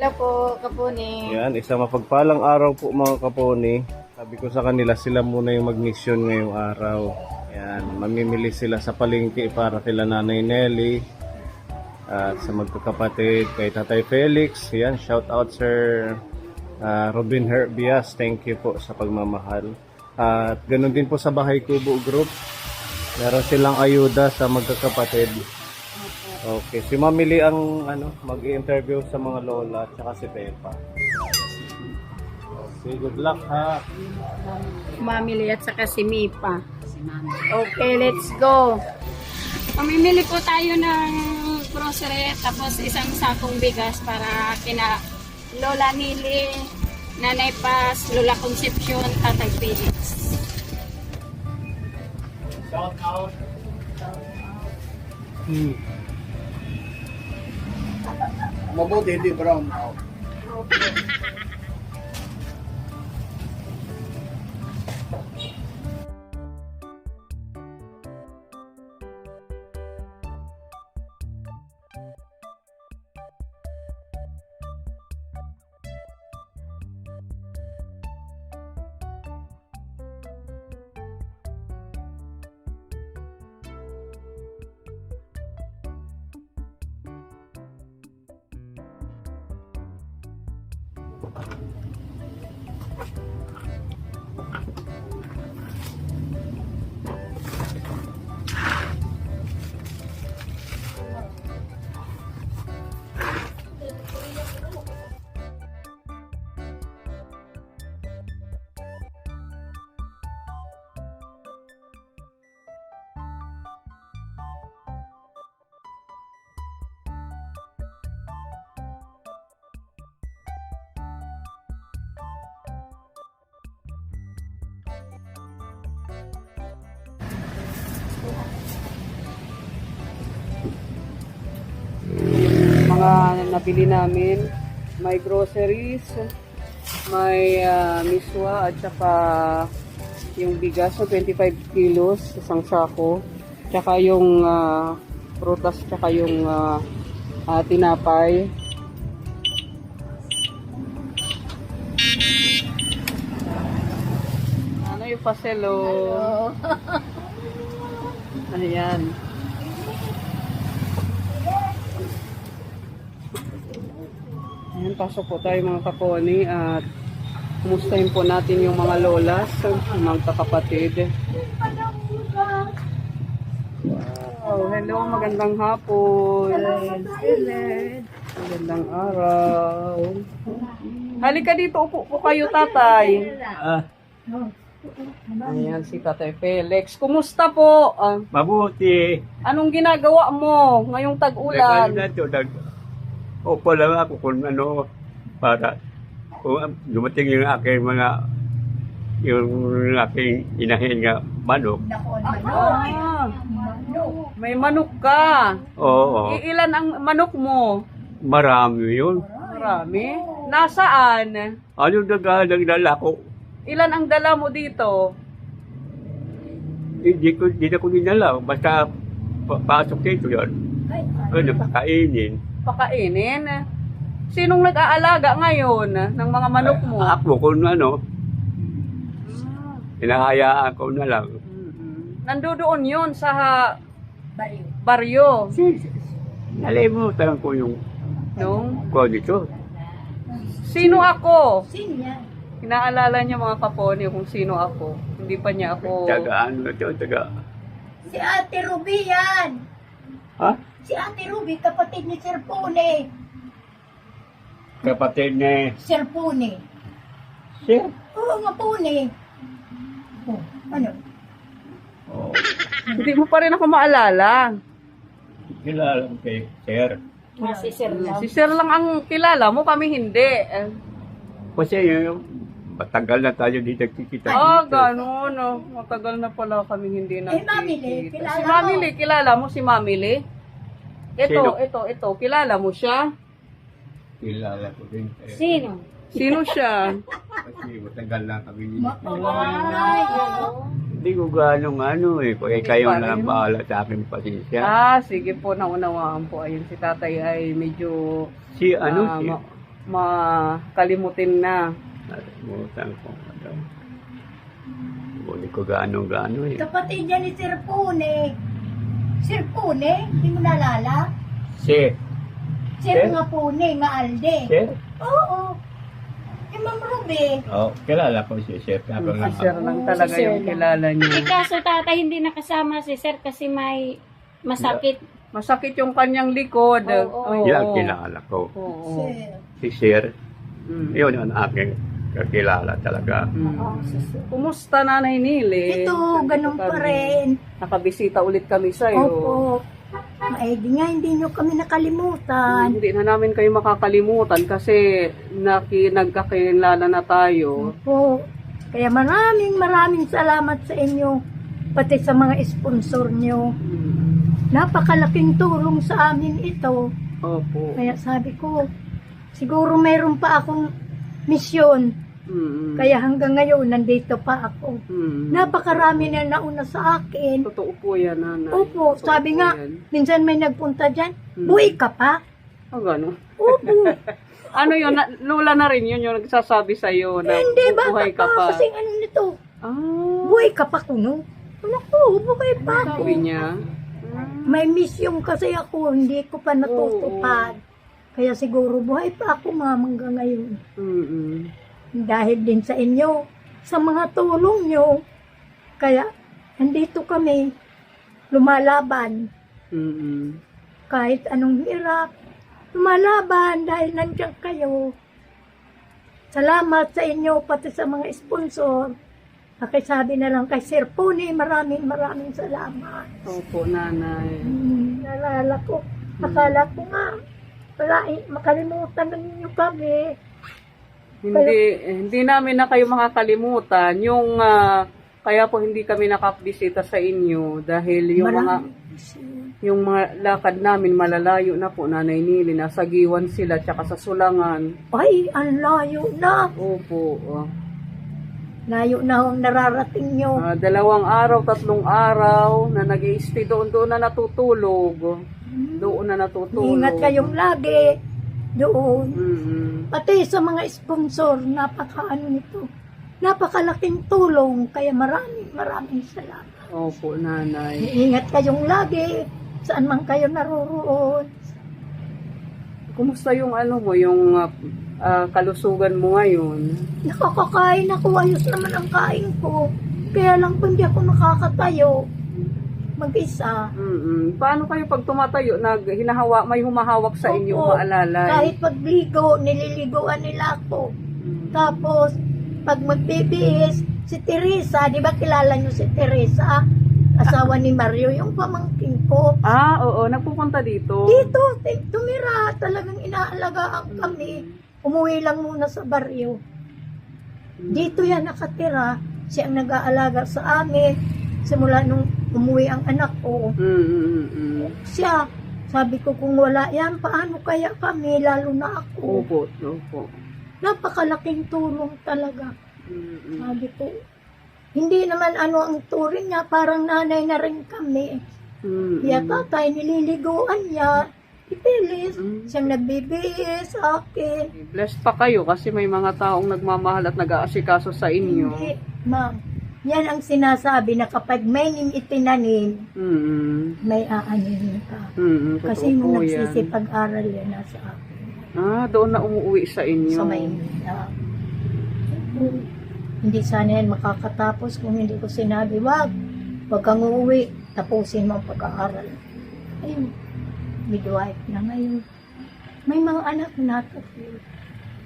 Hello po, Kapuni. Yan, isang mapagpalang araw po mga kaponi. Sabi ko sa kanila, sila muna yung mag-mission ngayong araw. Yan, mamimili sila sa palengke para kila Nanay Nelly at sa magkakapatid kay Tatay Felix. Yan, shout out Sir Robin Herbias. Thank you po sa pagmamahal. At ganun din po sa Bahay Kubo Group. Meron silang ayuda sa magkakapatid. Okay, si Mamili ang mag-i-interview sa mga lola at saka si Pepa. Okay, good luck ha. Mamili at saka si Mipa. Okay, let's go. Mamimili po tayo ng grocery tapos isang sakong bigas para kina Lola Nili, Nanay Paz, Lola Concepcion, Tatay Felix. Shout out. Mabuti hindi brown out. Mga nabili namin, may groceries, may miswa at saka yung bigas na 25 kilos isang sako, tsaka yung prutas, tsaka yung tinapay. Ano yung paselo? Ayan. Ayan, pasok po tayo mga kaponi at kumustahin po natin yung mga lolas, mga kakapatid. Wow, hello, magandang hapon. Magandang araw. Halika dito, upo po kayo, tatay. Ayan, si Tatay Felix. Kumusta po? Mabuti. Anong ginagawa mo ngayong tag-ulan? Opo lang ako kung para kung dumating yung aking yung aking inahin nga manok. Ah, may manok ka. Oo, Ilan ang manok mo? marami yun. Marami. Nasaan? Ano nagdala ko? Ilan ang dala mo dito? Hindi na ko dinala. Basta pasok dito yun. Ano, kakainin. Pakainin. Sinong nag-aalaga ngayon ng mga manok mo? Ako kung hinahayaan ko na lang. Nandoon yun sa baryo. Nalimutan ko yung No? ko dito. Sino ako? Inaalala niya mga kaponi kung sino ako. Hindi pa niya ako. Taga. Si Ate Ruby yan. Ha? Si Ate Ruby, kapatid ni Sir Pune. Kapatid ni Sir Pune. Sir. Oo nga, Pune. Oh, ano? Oh, Hindi mo pa rin ako maalala. kilala ko kay Sir. Si Sir lang. Si Sir lang ang kilala mo, kami hindi. Kasi yung matagal na tayo dito nagkikita. Gano'n. Oh. Matagal na pala kami hindi Mamili, nakikita. kilala Si mo. Mamili, kilala mo si Mamili? Sino? Ito. Kilala mo siya? Kilala ko din. Sino? Sino siya? Kasi matagal na kami dito. Ay, Hindi ko ganong kung kayo pa na lang rin. bahala sa akin pasensya. Sige po, naunawaan po. Ayun, si tatay ay medyo Si ah, si ma- makalimutin na. Nakalimutan ko. Hindi ko gaano eh. Kapatid niya ni Sir Pune. Sir Pune? Hindi mo nalala? Sir. Sir Sir? nga Pune, nga Alde. Sir? Oo. Yung Ma'am Ruby. Oh, kilala ko si Sir. Ako Si lang Sir ako. lang talaga Si Sir yung lang. kilala niya. Eh, kaso tatay hindi nakasama si sir kasi may masakit. Masakit yung kanyang likod. Oo. Yan kilala ko. Oo. Sir. Si Sir. Mm. Yun ang aking kakilala talaga. Mm. Oo, si sir. Kumusta, Nanay Nili? Ito, ganun pa rin. Nakabisita ulit kami sa'yo. Opo. Maigi nga, hindi nyo kami nakalimutan. Hindi na namin kayo makakalimutan kasi nagkakilala na tayo. Opo. Kaya maraming salamat sa inyo. Pati sa mga sponsor nyo. Napakalaking tulong sa amin ito. Opo. Kaya sabi ko, siguro mayroon pa akong misyon. Mm. Kaya hanggang ngayon, nandito pa ako. Mm. Napakarami na nauna sa akin. Totoo po yan, Nanay. Opo, Totoo sabi po nga, yan. minsan may nagpunta dyan, Hmm. buhay ka pa? Gano'n. Opo. Ano yun? Lula na rin yun yung nagsasabi sa'yo na Hindi, buhay bata ka pa. pa. Kasing ano nito, Ah, buhay ka pa kuno. Ano ko, buhay pa ako. sabi niya. May mission kasi ako, hindi ko pa natutupad. Kaya siguro buhay pa ako hanggang ngayon. Mm-mm. Dahil din sa inyo, sa mga tulong nyo. Kaya, nandito kami, lumalaban. Mm-mm. Kahit anong hirap, lumalaban dahil nandiyan kayo. Salamat sa inyo, pati sa mga sponsor. Pakisabi na lang kay Sir Puni, maraming salamat. Opo, Nanay. Nalala ko, akala ko nga, wala, makalimutan na ninyo kami. Hindi namin na kayo makakalimutan. Yung kaya po hindi kami nakabisita sa inyo dahil yung mga lakad namin malalayo na po, Nanay Nili, nasa Giwan sila tsaka sa Sulangan. Ay, ang layo na. Opo. Layo na ang nararating nyo. 2 araw, 3 araw na nag-i-stay doon na natutulog. Doon na natutulog. Ingat kayong lagi doon. Mm-mm. Pati sa mga sponsor, napakaano nito. Napakalaking tulong, kaya maraming salamat. Opo, Nanay. Ingat kayong lagi, saan man kayo naroroon. Kumusta yung yung kalusugan mo ngayon? Nakakakain ako, ayos naman ang kain ko. Kaya lang po hindi ako nakakatayo. Mag-isa. Mm-mm. Paano kayo pag tumatayo, may humahawak sa inyo, Opo. umaalalay? Kahit pagligo, nililiguan nila ako. Tapos, pag magbibihis, si Teresa, di ba kilala nyo si Teresa? Asawa ni Mario, yung pamangkin ko. Oo, nagpupunta dito. Dito, tumira, talagang inaalagaan kami. Umuwi lang muna sa baryo. Dito yan nakatira. Siya ang nag-aalaga sa amin. Simula nung umuwi ang anak ko. Siya, sabi ko kung wala yan, paano kaya kami, lalo na ako. Opo. Napakalaking tulong talaga. Mm-mm. Sabi ko, hindi naman ano ang turing niya, parang nanay na rin kami. Mm-mm. Kaya tatay, nililiguan niya. Ipilis, Mm. siyang nagbibihis sa akin. Blessed pa kayo kasi may mga taong nagmamahal at nag-aasikaso sa inyo. Hindi, ma'am. Yan ang sinasabi na kapag may itinanim, Mm-mm. may aanin ka. Mm-mm. Kasi Totoo nung po yan. nagsisipag-aral yan nasa akin. Doon na umuwi sa inyo. Sa Maynila. Hindi sana yan makakatapos kung hindi ko sinabi, wag kang uuwi, tapusin mo ang pag-aaral. Ayun, midwife na ngayon. May mga anak na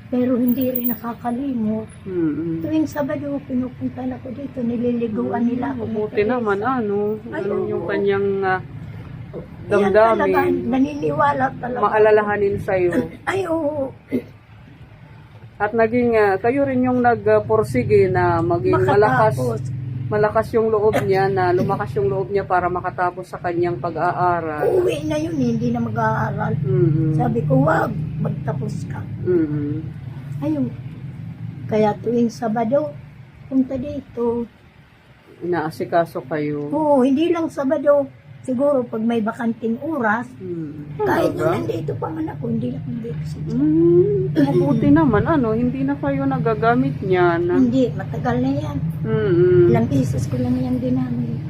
pero hindi rin nakakalimot. Mm-mm. Tuwing Sabado, pinupunta na ko dito, nililiguan nila ako. Mabuti naman, Ayun. yung kanyang Yan talaga, damdamin, naniniwala talaga. maalalahanin sa'yo. Ay, oo. At naging, kayo rin yung nagporsige na maging Makatapos. malakas yung loob niya, na lumakas yung loob niya para makatapos sa kanyang pag-aaral. Uuwi na yun, hindi na mag-aaral. Mm-hmm. Sabi ko, wag, magtapos ka. Mm-hmm. Ayun. Kaya tuwing Sabado, punta dito. Inaasikaso kayo. Oo, hindi lang Sabado. Siguro pag may bakanting oras, kahit nung nandito pa man ako, hindi ako nandito sa Mabuti naman, hindi na kayo nagagamit niyan. Hindi, matagal na yan. Ilang beses ko lang yan dinamit.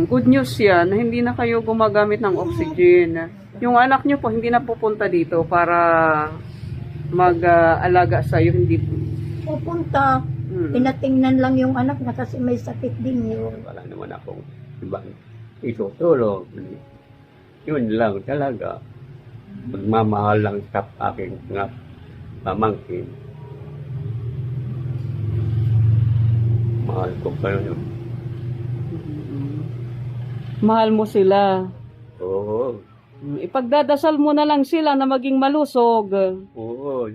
Good news yan, na hindi na kayo gumagamit ng oxygen. Yung anak niyo po, hindi na pupunta dito para mag-alaga sa'yo, hindi po. Pupunta, pinatingnan lang yung anak na kasi may sakit din yun. Wala naman akong ibang itutulong. Yun lang talaga. Magmamahal lang sa aking mga pamangkin. Mahal ko kayo. Mahal mo sila. Oo. Ipagdadasal mo na lang sila na maging malusog. Oo.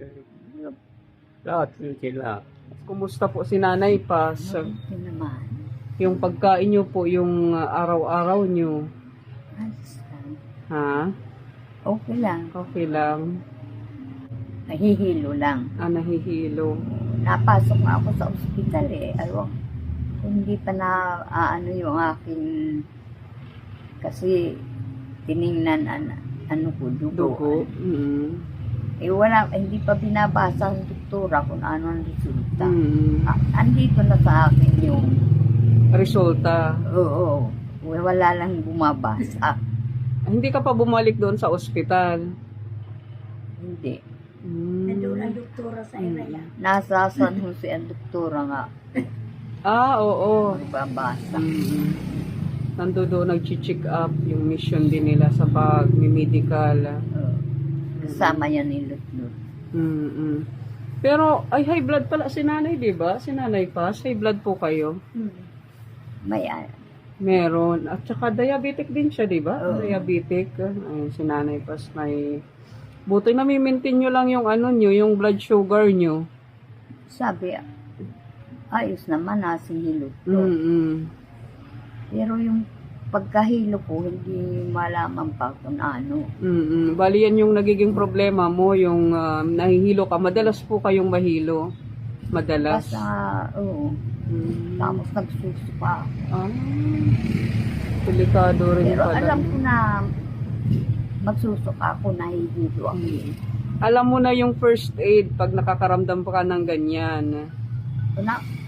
Lahat sila. Kumusta po si Nanay Paz? Yung pagkain nyo po, yung araw-araw nyo. Ha? Okay lang. Okay lang. Nahihilo lang. Nahihilo. Napasok na ako sa ospital eh. Ayun. Hindi pa na yung aking kasi tiningnan ano ko, dugo. Dugo. Wala, hindi pa binabasa ng doktora kung ano ang resulta. Andito na sa akin yung Resulta. oo. Wala lang bumabasa. Hindi ka pa bumalik doon sa ospital. Hindi. Nandun ang doktora sa area. Nasa San Jose ang doktora nga. Oo. Nagbabasa. Nando doon nag-check up yung mission din nila sa pag-medical. Kasama yan ni Lutlut. Pero ay high blood pala si Nanay, di ba? Si Nanay Paz, high blood po kayo. May Meron. At saka diabetic din siya, di ba? Oo. Diabetic. Ayun, si Nanay Paz may... Buti na maintain nyo lang yung nyo, yung blood sugar nyo. sabi, ayos naman si Hilot. Pero yung pagkahilo ko, hindi malaman pa kung ano. Bali yan yung nagiging problema mo, yung nahihilo ka. Madalas po kayong mahilo. Madalas. Oo. Tapos nagsusuka ako. Delikado rin Pero pala. alam ko na magsusuka ako, nahihilo ako. Alam mo na yung first aid pag nakakaramdam pa ka ng ganyan.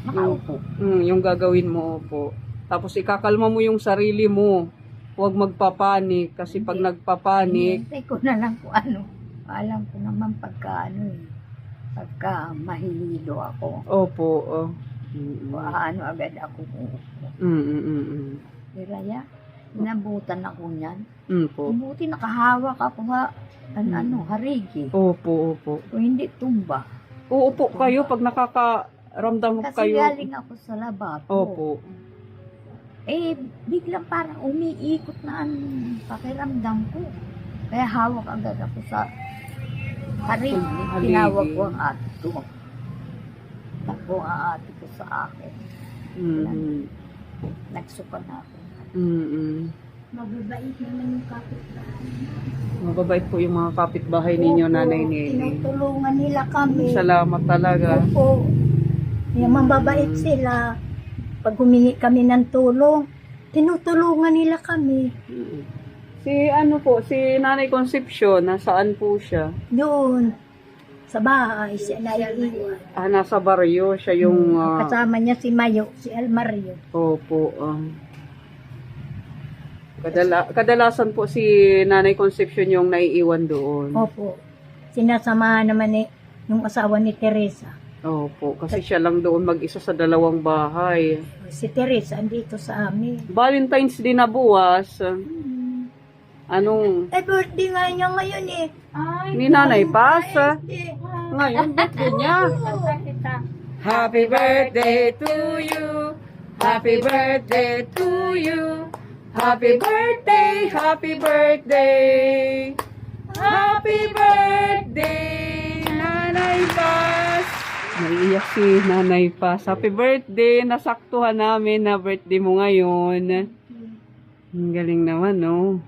Nakaupo. Yung gagawin mo po. Tapos ikakalma mo yung sarili mo. Huwag magpapanik kasi pag nagpapanik, Hintay ko na lang kung ano. Alam ko naman pagka pagka mahihilo ako. opo. Ano agad ako uupo. Pero inabutan ako niyan. Po. Buti nakahawak ako harigi. Opo. Kung hindi tumba. Uupo kayo pag nakakaramdam Kasi kayo. galing ako sa lababo. Opo. Biglang parang umiikot na ang pakiramdam ko. Kaya hawak agad ako sa harigi. Harigi. Tinawag ko ang ate ko. Takbo ang ate ko sa akin. Nagsuka na ako. Mababait naman yung kapitbahay. Mababait po yung mga kapitbahay ninyo, Opo, Nanay Nene. tinutulungan nila kami. Salamat talaga. Opo. Mababait sila. Pag humingi kami ng tulong, tinutulungan nila kami. Si Nanay Concepcion, nasaan po siya? Doon, sa bahay, siya naiiwan. Nasa baryo, siya yung... Kasama niya si Mayo, si Almario. Opo. Kadalasan po si Nanay Concepcion yung naiiwan doon. Opo. Sinasamahan naman yung asawa ni Teresa. Opo, kasi siya lang doon mag-isa sa dalawang bahay. Si Teresa, andito sa amin. Valentine's Day na buwas. Anong... Birthday nga niya ngayon Ni Nanay Paz. Birthday. Ngayon, birthday niya. Happy birthday to you. Happy birthday to you. Happy birthday, happy birthday. Happy birthday, Nanay Paz. Naiiyak si Nanay Paz. Happy birthday. Nasaktuhan namin na birthday mo ngayon. Ang galing naman, no?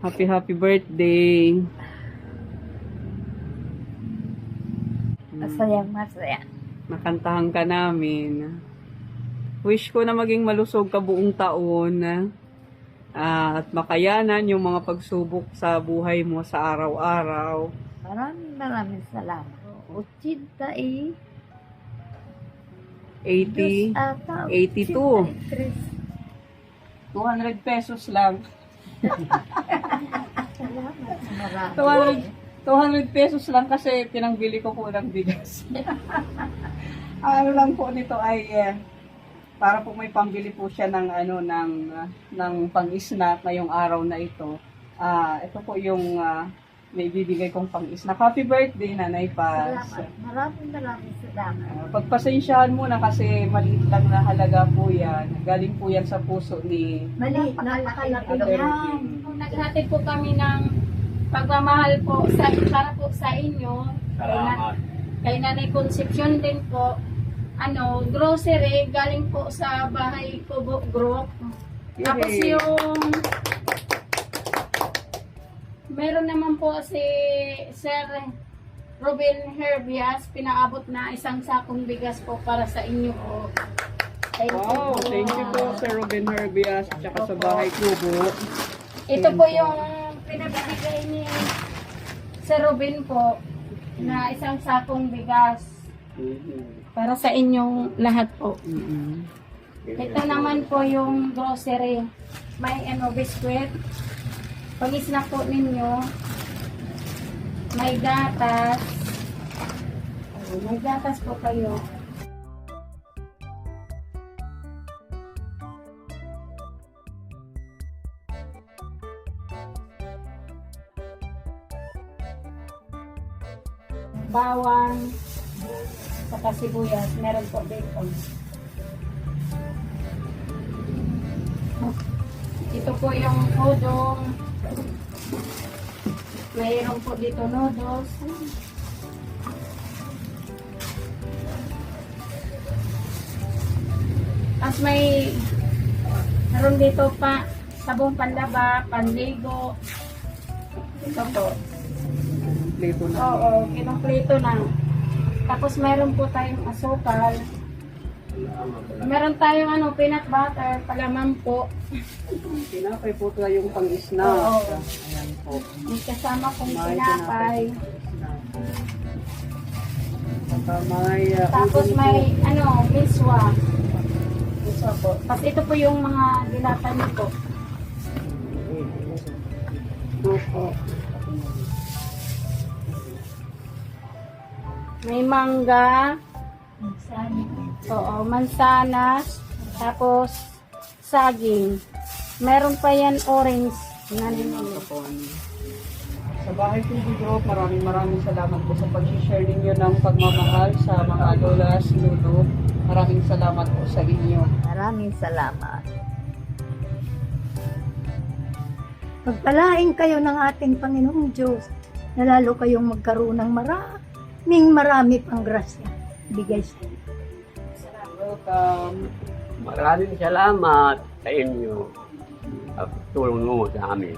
Happy birthday. Masaya. Nakantahan ka namin. Wish ko na maging malusog ka buong taon. at makayanan yung mga pagsubok sa buhay mo sa araw-araw. Maraming salamat. 80 80, ata. 82. 200 pesos lang. Marami. 200 pesos lang kasi pinangbili ko po ng bigas. Ano lang po nito ay para po may pambili po siya ng ng pang-snack ngayong araw na ito. Ito po yung may bibigay kong pang-snack. Happy birthday, Nanay Paz. Maraming salamat. Pagpasensyahan muna kasi maliit lang na halaga po yan. Galing po yan sa puso ni Maliit na nakalaki Ate yan. Erwin. Naghatid po kami ng pagmamahal po para po sa inyo. Kay Nanay Concepcion din po. Grocery galing po sa Bahay Kubo Group. Tapos Yay! yung meron naman po si Sir Ruben Herbias, pinaabot na 1 sakong bigas po para sa inyo po. Wow, thank you po Sir Ruben Herbias at saka sa Bahay Kubo. Ito po yung pinabibigay ni Sir Ruben po na 1 sakong bigas para sa inyong lahat po. Ito naman po yung grocery. May biskwit. Pag-snack po ninyo. May gatas. May gatas po kayo. Bawang. Saka sibuyas. Meron po bacon. Ito po yung udong. Mayroon po dito noodles. At meron dito pa sabong panlaba, panligo. Ito po. Plito na. Oo, kinumpleto na. Tapos meron po tayong asukal. Meron tayong peanut butter, palaman po. Tinapay po ito yung pang-snack. Oo. Ayan po. May kasama pong May tinapay. Saka may Tapos udon may miswa. Miswa po. Tapos ito po yung mga dilata niyo po. Opo. May mangga. Oo, mansanas. Tapos saging. Meron pa yan orange. po. Sa Bahay TV Group, maraming salamat po sa pag-share ninyo ng pagmamahal sa mga lolas, lolo. Maraming salamat po sa inyo. Maraming salamat. Pagpalain kayo ng ating Panginoong Diyos na lalo kayong magkaroon ng marami pang grasya. Bigay sa inyo. Welcome. Maraming salamat sa inyo. At tulong mo sa amin.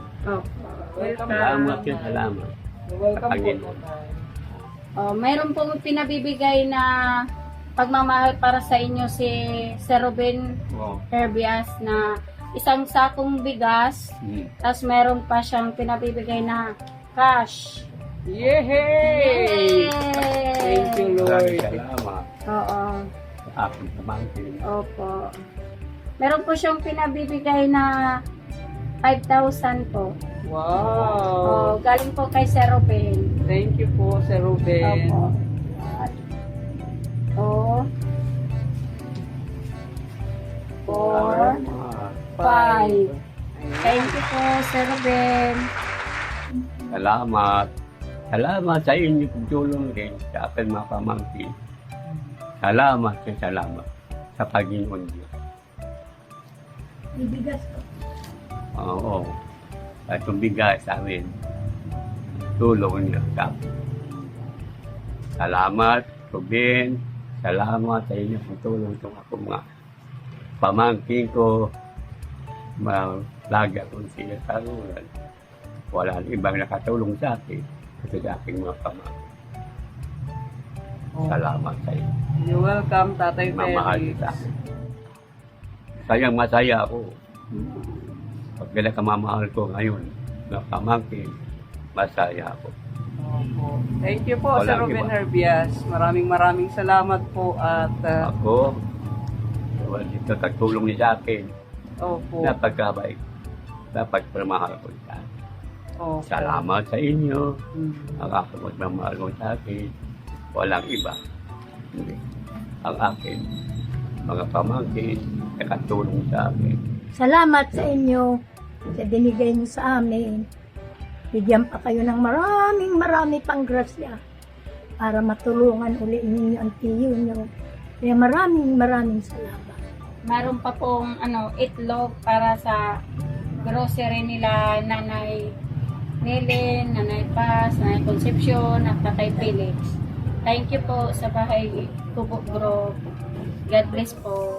Salamat yun, salamat. Welcome po. Panginoon. Mayroon pong pinabibigay na pagmamahal para sa inyo si Sir Ruben Wow. Herbias na 1 sakong bigas. Tapos meron pa siyang pinabibigay na cash. Yay! Thank you, Maraming Lord. salamat Oo. sa aking pamangkin. Opo. Meron po siyang pinabibigay na 5,000 po. Wow! Galing po kay Sir Ruben. Thank you po, Sir Ruben. Opo. Four, Salamat. 5. Thank you po, Sir Ruben. Salamat. Salamat sa inyo pagtulong din sa aking mga pamangkin. Salamat sa Panginoon Diyos. Ibigas ko. Oo. At bigay sa amin. Tulong niyo sa amin. Salamat, Ruben. Salamat sa inyo pagtulong sa ako mga pamangkin ko. Lagi akong sinatarunan. Wala nang ibang nakatulong sa akin kasi sa aking mga pamangkin. Salamat sa inyo. You're welcome, Tatay Mamahal Felix. sa akin. Sayang masaya ako. Pag pinakamamahal ko ngayon, na pamangkin, masaya ako. Opo. Thank you po, Sir Walang Ruben iba. Herbias. Maraming salamat po at Ako, dito tagtulong niya sa akin, opo. napagkabay, napagpamahal ko siya. Opo. Salamat sa inyo, Mm. ang aking magmamahal mo sa akin, walang iba. Hindi. Ang akin, mga pamangkin, nakatulong sa akin. Salamat sa inyo sa binigay niyo sa amin. Bigyan pa kayo ng marami pang grasya para matulungan uli ninyo ang tiyo niyo. Kaya maraming salamat. Meron pa pong itlog para sa grocery nila Nanay Nelen, Nanay Paz, Nanay Concepcion, at Tatay Felix. Thank you po sa Bahay Kubo Group. God bless po.